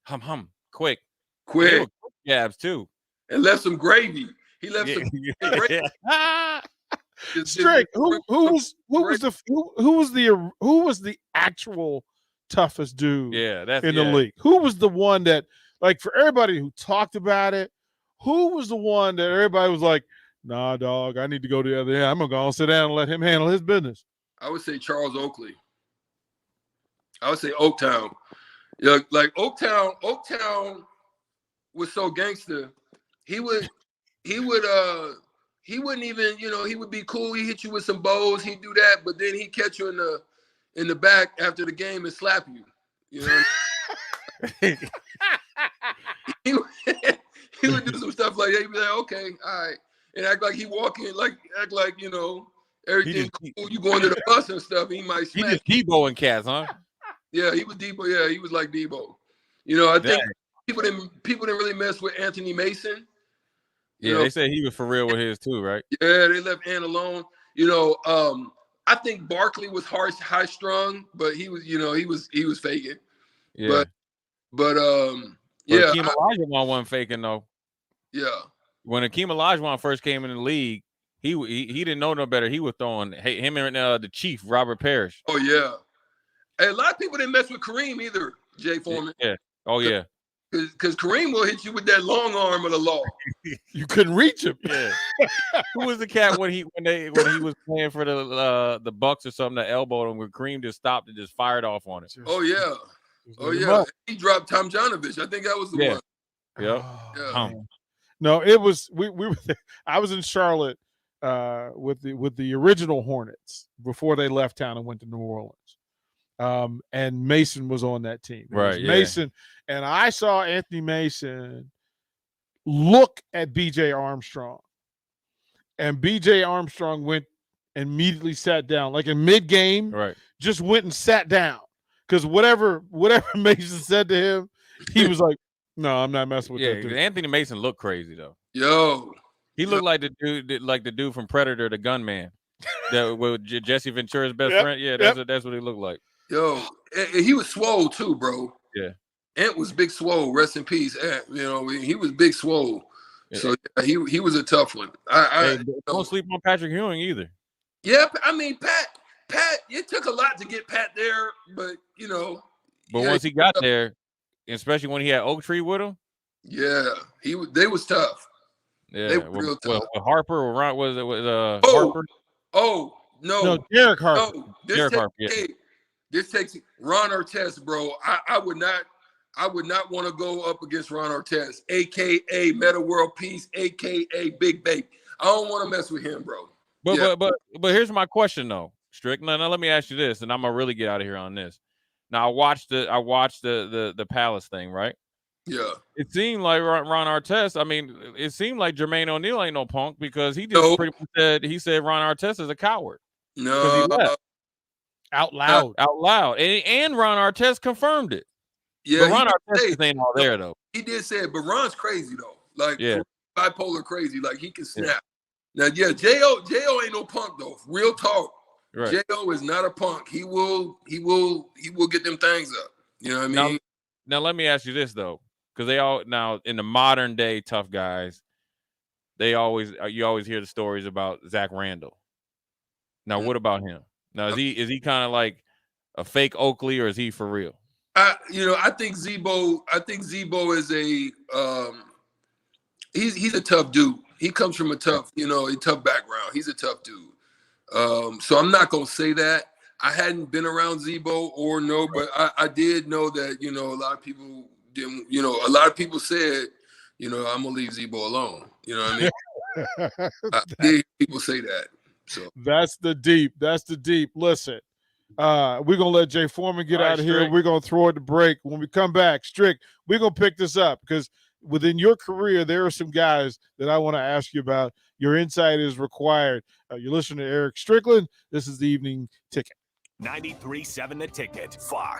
hum, quick. Quick. They were quick jabs too. And left some gravy. He left some gravy. Strick, who was the actual toughest dude in the league? Who was the one that, like, for everybody who talked about it, who was the one that everybody was like, nah, dog, I need to go to the other end. I'm gonna go and sit down and let him handle his business? I would say Charles Oakley. I would say Oaktown. Yeah, like Oaktown was so gangster. He wouldn't even, he would be cool. He hit you with some bows. He'd do that, but then he'd catch you in the back after the game and slap you. You know. He would do some stuff like that. He'd be like, okay, all right, and act like he walk in, act like everything cool. You going to the bus and stuff. He might smack. He just Deboing cats, huh? Yeah, he was Debo. Yeah, he was like Debo. I think people didn't really mess with Anthony Mason. They said he was for real with his too, right? Yeah, they left Ant alone. I think Barkley was high strung, but he was faking. Yeah. But Akeem Olajuwon wasn't faking though. Yeah. When Akeem Olajuwon first came in the league, he didn't know no better. He was throwing him and the Chief, Robert Parrish. Oh yeah. Hey, a lot of people didn't mess with Kareem either, Jay Foreman. Yeah. Oh yeah. Because Kareem will hit you with that long arm of the law. You couldn't reach him. Yeah. Who was the cat when he was playing for the Bucks or something that elbowed him, where Kareem just stopped and just fired off on it? Oh yeah. Oh yeah. He dropped Tom Janovich. I think that was the one. Yeah. Yeah. No, it was we were I was in Charlotte with the original Hornets before they left town and went to New Orleans. And Mason was on that team. Right. Mason, and I saw Anthony Mason look at BJ Armstrong. And BJ Armstrong went and immediately sat down, like in mid-game, right? Just went and sat down. Because whatever Mason said to him, he was like, no, I'm not messing with that dude. Anthony Mason looked crazy though. Yo. He looked like the dude from Predator, the gunman. With Jesse Ventura's best friend. Yeah, that's what he looked like. Yo, he was swole too, bro. Yeah. Ant was big swole. Rest in peace, Ant. He was big swole. Yeah. So he was a tough one. Don't sleep on Patrick Ewing either. Yeah, I mean Pat. It took a lot to get Pat there, but But once he got there, especially when he had Oak Tree with him. Yeah, they was tough. Yeah, they were real tough. Well, Harper or Ron was it? Harper? Oh no, Derek Harper. No, Derek Harper. Yeah. This takes Ron Artest, bro. I would not want to go up against Ron Artest, aka Meta World Peace, aka Big Baby. I don't want to mess with him, bro. But here's my question though, Strick. Now let me ask you this, and I'm gonna really get out of here on this. Now I watched the Palace thing, right? Yeah. It seemed like Ron Artest. I mean, it seemed like Jermaine O'Neal ain't no punk because he just pretty much said Ron Artest is a coward. No. He left. Out loud. And Ron Artest confirmed it. Yeah. But Ron Artest ain't all there though. He did say it, but Ron's crazy though. Like bipolar crazy. Like he can snap. Now, J.O. ain't no punk though. Real talk. Right. J.O. is not a punk. He will get them things up. You know what I mean? Now let me ask you this though, because now in the modern day tough guys, you always hear the stories about Zach Randall. Now, what about him? Now, is he kind of like a fake Oakley, or is he for real? I think Zebo is he's a tough dude. He comes from a tough background. He's a tough dude. So I'm not gonna say that. I hadn't been around Zebo but I did know that, a lot of people didn't, a lot of people said, I'm gonna leave Zebo alone. You know what I mean? I did hear people say that. So that's the deep. Listen, we're gonna let Jay Foreman get out of here. Strick. We're gonna throw it to break. When we come back, Strick, we're gonna pick this up because within your career, there are some guys that I want to ask you about. Your insight is required. You're listening to Erick Strickland. This is the Evening Ticket. 93.7 The Ticket, Fox.